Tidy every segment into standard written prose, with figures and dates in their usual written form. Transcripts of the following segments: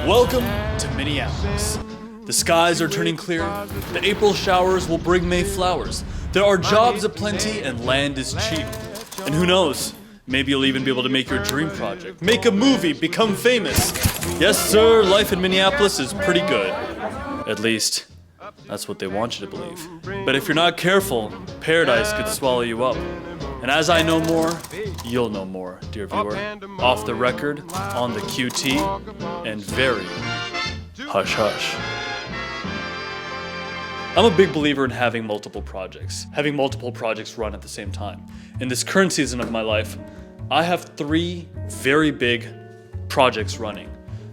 Welcome to Minneapolis. The skies are turning clear, the April showers will bring May flowers. There are jobs aplenty and land is cheap. And who knows, maybe you'll even be able to make your dream project, make a movie, become famous. Yes sir, life in Minneapolis is pretty good. At least, that's what they want you to believe. But if you're not careful, paradise could swallow you up. And as I know more, you'll know more, dear viewer. Off the record, on the QT, and very hush hush. I'm a big believer in having multiple projects run at the same time. In this current season of my life, I have 3 very big projects running.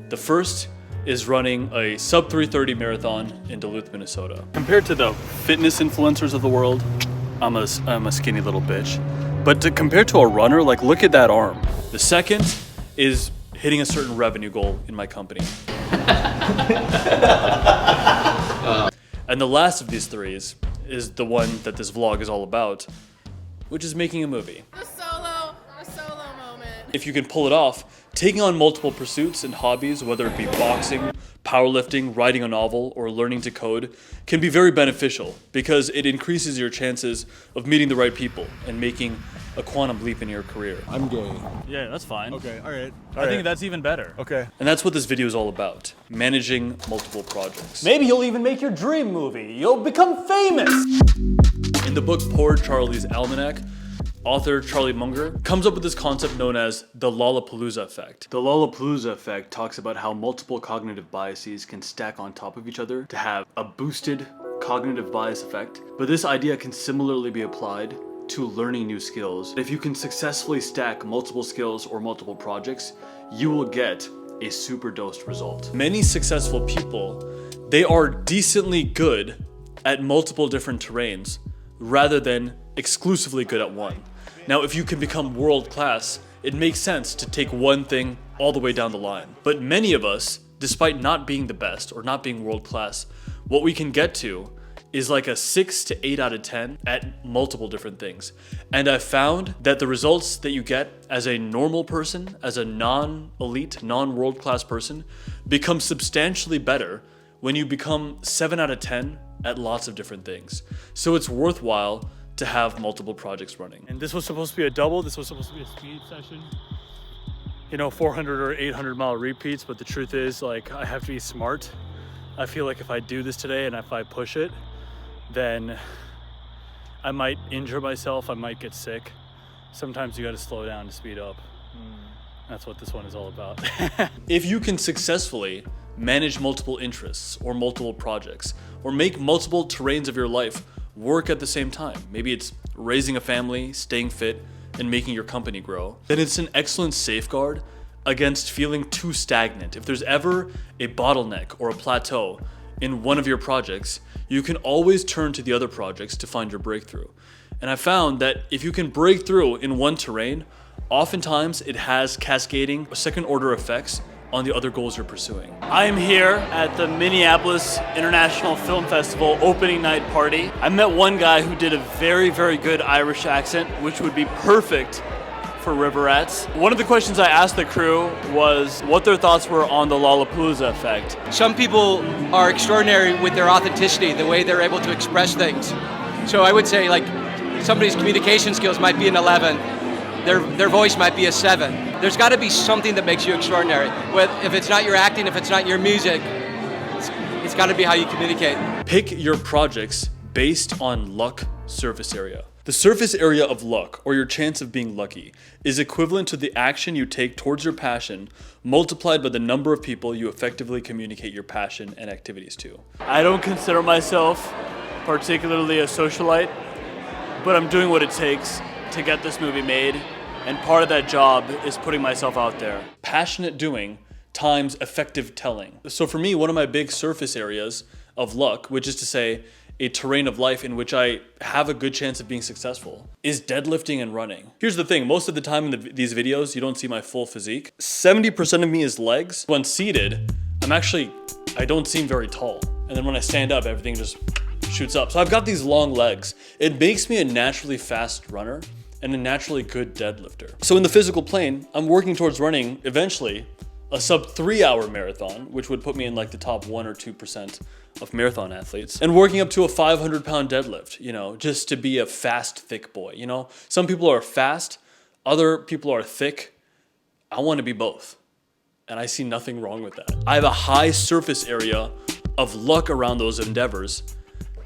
The first is running a sub 3:30 marathon in Duluth, Minnesota. Compared to the fitness influencers of the world, I'm a skinny little bitch. But compared to a runner, like look at that arm. The second is hitting a certain revenue goal in my company. And the last of these 3 is the one that this vlog is all about, which is making a movie. The solo moment. If you can pull it off, taking on multiple pursuits and hobbies, whether it be boxing, powerlifting, writing a novel, or learning to code, can be very beneficial because it increases your chances of meeting the right people and making a quantum leap in your career. I'm gay. Yeah, that's fine. Okay, all right. I think that's even better. Okay. And that's what this video is all about, managing multiple projects. Maybe you'll even make your dream movie. You'll become famous. In the book Poor Charlie's Almanac, author Charlie Munger comes up with this concept known as the Lollapalooza effect. The Lollapalooza effect talks about how multiple cognitive biases can stack on top of each other to have a boosted cognitive bias effect. But this idea can similarly be applied to learning new skills. If you can successfully stack multiple skills or multiple projects, you will get a super dosed result. Many successful people, they are decently good at multiple different terrains rather than exclusively good at one. Now, if you can become world class, it makes sense to take one thing all the way down the line. But many of us, despite not being the best or not being world class, what we can get to is like a 6 to 8 out of 10 at multiple different things. And I found that the results that you get as a normal person, as a non-elite, non-world class person, become substantially better when you become 7 out of 10 at lots of different things. So it's worthwhile to have multiple projects running. And this was supposed to be a double, this was supposed to be a speed session. 400 or 800 mile repeats, but the truth is, like, I have to be smart. I feel like if I do this today and if I push it, then I might injure myself, I might get sick. Sometimes you gotta slow down to speed up. That's what this one is all about. If you can successfully manage multiple interests or multiple projects, or make multiple terrains of your life work at the same time, maybe it's raising a family, staying fit, and making your company grow, then it's an excellent safeguard against feeling too stagnant. If there's ever a bottleneck or a plateau in one of your projects, you can always turn to the other projects to find your breakthrough. And I found that if you can break through in one terrain, oftentimes it has cascading second order effects on the other goals you're pursuing. I am here at the Minneapolis International Film Festival opening night party. I met one guy who did a very, very good Irish accent, which would be perfect for River Rats. One of the questions I asked the crew was what their thoughts were on the Lollapalooza effect. Some people are extraordinary with their authenticity, the way they're able to express things. So I would say, like, somebody's communication skills might be an 11, their voice might be a 7. There's got to be something that makes you extraordinary. If it's not your acting, if it's not your music, it's got to be how you communicate. Pick your projects based on luck surface area. The surface area of luck, or your chance of being lucky, is equivalent to the action you take towards your passion multiplied by the number of people you effectively communicate your passion and activities to. I don't consider myself particularly a socialite, but I'm doing what it takes to get this movie made, and part of that job is putting myself out there. Passionate doing times effective telling. So for me, one of my big surface areas of luck, which is to say, a terrain of life in which I have a good chance of being successful, is deadlifting and running. Here's the thing, most of the time in these videos, you don't see my full physique. 70% of me is legs. When seated, I don't seem very tall. And then when I stand up, everything just shoots up. So I've got these long legs. It makes me a naturally fast runner and a naturally good deadlifter. So in the physical plane, I'm working towards running, eventually, a sub 3-hour marathon, which would put me in like the top 1 or 2% of marathon athletes, and working up to a 500-pound deadlift, you know, just to be a fast, thick boy, you know? Some people are fast, other people are thick. I want to be both. And I see nothing wrong with that. I have a high surface area of luck around those endeavors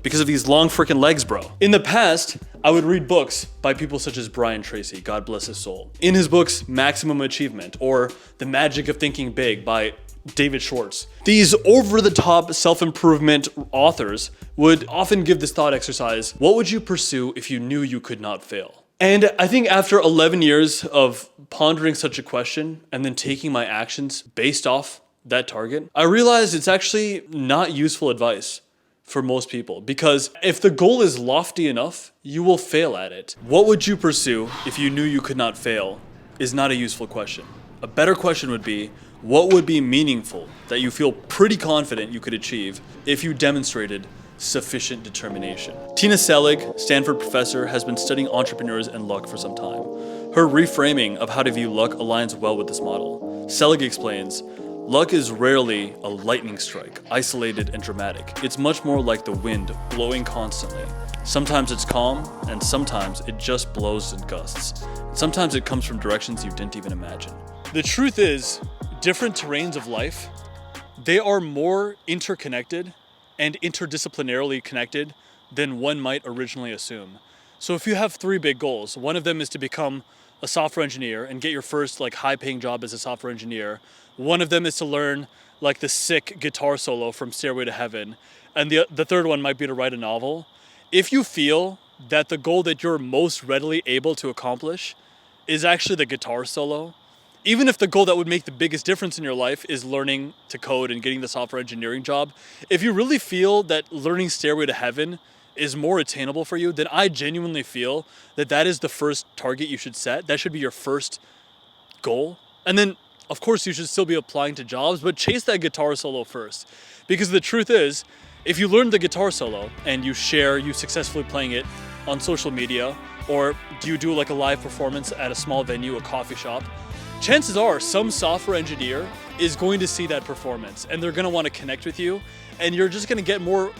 because of these long freaking legs, bro. In the past, I would read books by people such as Brian Tracy, God bless his soul. In his books, Maximum Achievement, or The Magic of Thinking Big by David Schwartz. These over-the-top self-improvement authors would often give this thought exercise: what would you pursue if you knew you could not fail? And I think after 11 years of pondering such a question and then taking my actions based off that target, I realized it's actually not useful advice for most people, because if the goal is lofty enough, you will fail at it. What would you pursue if you knew you could not fail is not a useful question. A better question would be, what would be meaningful that you feel pretty confident you could achieve if you demonstrated sufficient determination? Tina Selig, Stanford professor, has been studying entrepreneurs and luck for some time. Her reframing of how to view luck aligns well with this model. Selig explains, luck is rarely a lightning strike, isolated and dramatic. It's much more like the wind blowing constantly. Sometimes it's calm, and sometimes it just blows in gusts. Sometimes it comes from directions you didn't even imagine. The truth is, different terrains of life, they are more interconnected and interdisciplinarily connected than one might originally assume. So if you have 3 big goals, one of them is to become a software engineer and get your first like high-paying job as a software engineer. One of them is to learn like the sick guitar solo from Stairway to Heaven. And the third one might be to write a novel. If you feel that the goal that you're most readily able to accomplish is actually the guitar solo, even if the goal that would make the biggest difference in your life is learning to code and getting the software engineering job, if you really feel that learning Stairway to Heaven is more attainable for you, then I genuinely feel that that is the first target you should set. That should be your first goal. And then, of course, you should still be applying to jobs, but chase that guitar solo first. Because the truth is, if you learn the guitar solo and you share you successfully playing it on social media, or you do like a live performance at a small venue, a coffee shop, chances are some software engineer is going to see that performance and they're going to want to connect with you, and you're just going to get more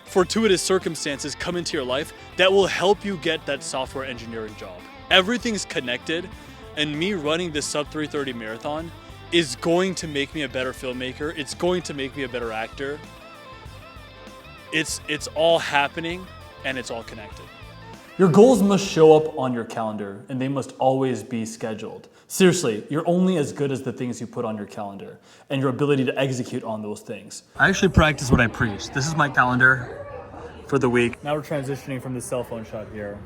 fortuitous circumstances come into your life that will help you get that software engineering job. Everything's connected, and me running this sub 3:30 marathon is going to make me a better filmmaker. It's going to make me a better actor. It's all happening and it's all connected. Your goals must show up on your calendar, and they must always be scheduled. Seriously, you're only as good as the things you put on your calendar and your ability to execute on those things. I actually practice what I preach. This is my calendar for the week. Now we're transitioning from the cell phone shot here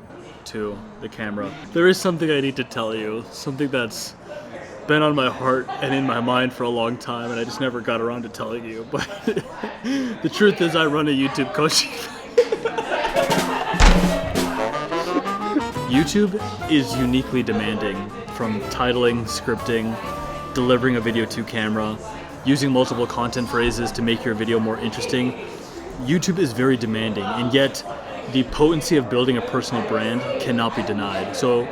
to the camera. There is something I need to tell you, something that's been on my heart and in my mind for a long time, and I just never got around to telling you. But the truth is, I run a YouTube coaching. YouTube is uniquely demanding, from titling, scripting, delivering a video to camera, using multiple content phrases to make your video more interesting. YouTube is very demanding, and yet the potency of building a personal brand cannot be denied. So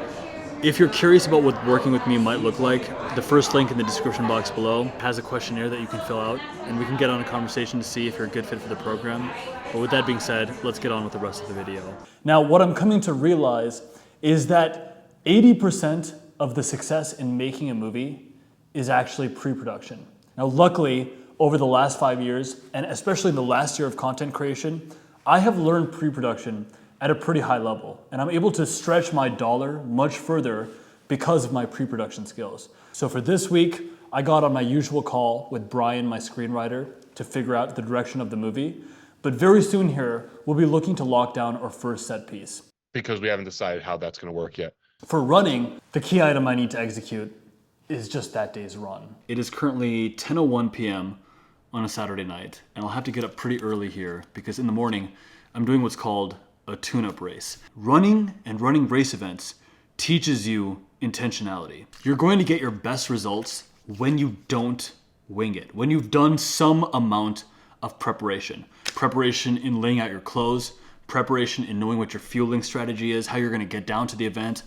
if you're curious about what working with me might look like, the first link in the description box below has a questionnaire that you can fill out, and we can get on a conversation to see if you're a good fit for the program. But with that being said, let's get on with the rest of the video. Now, what I'm coming to realize is that 80% of the success in making a movie is actually pre-production. Now, luckily, over the last 5 years, and especially in the last year of content creation, I have learned pre-production at a pretty high level, and I'm able to stretch my dollar much further because of my pre-production skills. So for this week, I got on my usual call with Brian, my screenwriter, to figure out the direction of the movie. But very soon here, we'll be looking to lock down our first set piece. Because we haven't decided how that's going to work yet. For running, the key item I need to execute is just that day's run. It is currently 10:01 p.m. on a Saturday night, and I'll have to get up pretty early here because in the morning, I'm doing what's called a tune-up race. Running and running race events teaches you intentionality. You're going to get your best results when you don't wing it, when you've done some amount of preparation. Preparation in laying out your clothes, preparation in knowing what your fueling strategy is, how you're going to get down to the event,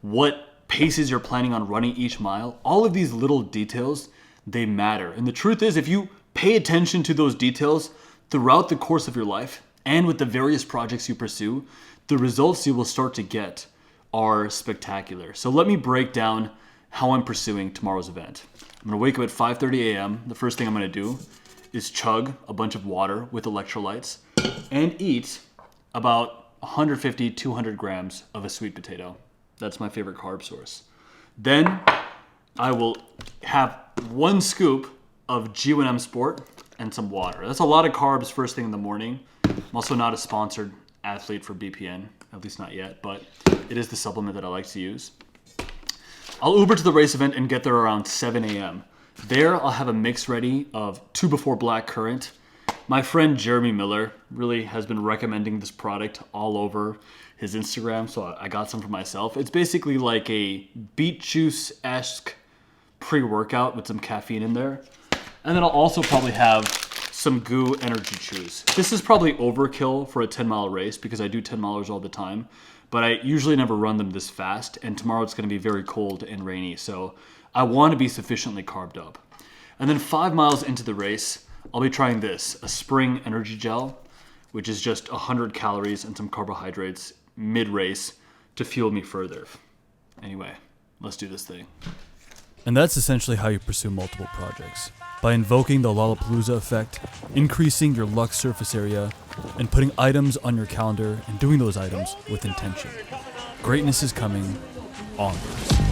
what paces you're planning on running each mile. All of these little details, they matter. And the truth is, if you pay attention to those details throughout the course of your life and with the various projects you pursue, the results you will start to get are spectacular. So let me break down how I'm pursuing tomorrow's event. I'm gonna wake up at 5:30 a.m. The first thing I'm gonna do is chug a bunch of water with electrolytes and eat about 150, 200 grams of a sweet potato. That's my favorite carb source. Then I will have 1 scoop of G1M Sport and some water. That's a lot of carbs first thing in the morning. I'm also not a sponsored athlete for BPN, at least not yet, but it is the supplement that I like to use. I'll Uber to the race event and get there around 7 a.m. There, I'll have a mix ready of 2 Before Black Currant. My friend Jeremy Miller really has been recommending this product all over his Instagram, so I got some for myself. It's basically like a beet juice-esque pre-workout with some caffeine in there. And then I'll also probably have some GU energy chews. This is probably overkill for a 10-mile race because I do 10 milers all the time, but I usually never run them this fast, and tomorrow it's gonna be very cold and rainy, so I wanna be sufficiently carved up. And then 5 miles into the race, I'll be trying this, a spring energy gel, which is just 100 calories and some carbohydrates mid-race to fuel me further. Anyway, let's do this thing. And that's essentially how you pursue multiple projects. By invoking the Lollapalooza effect, increasing your luck surface area, and putting items on your calendar and doing those items with intention. Greatness is coming onwards.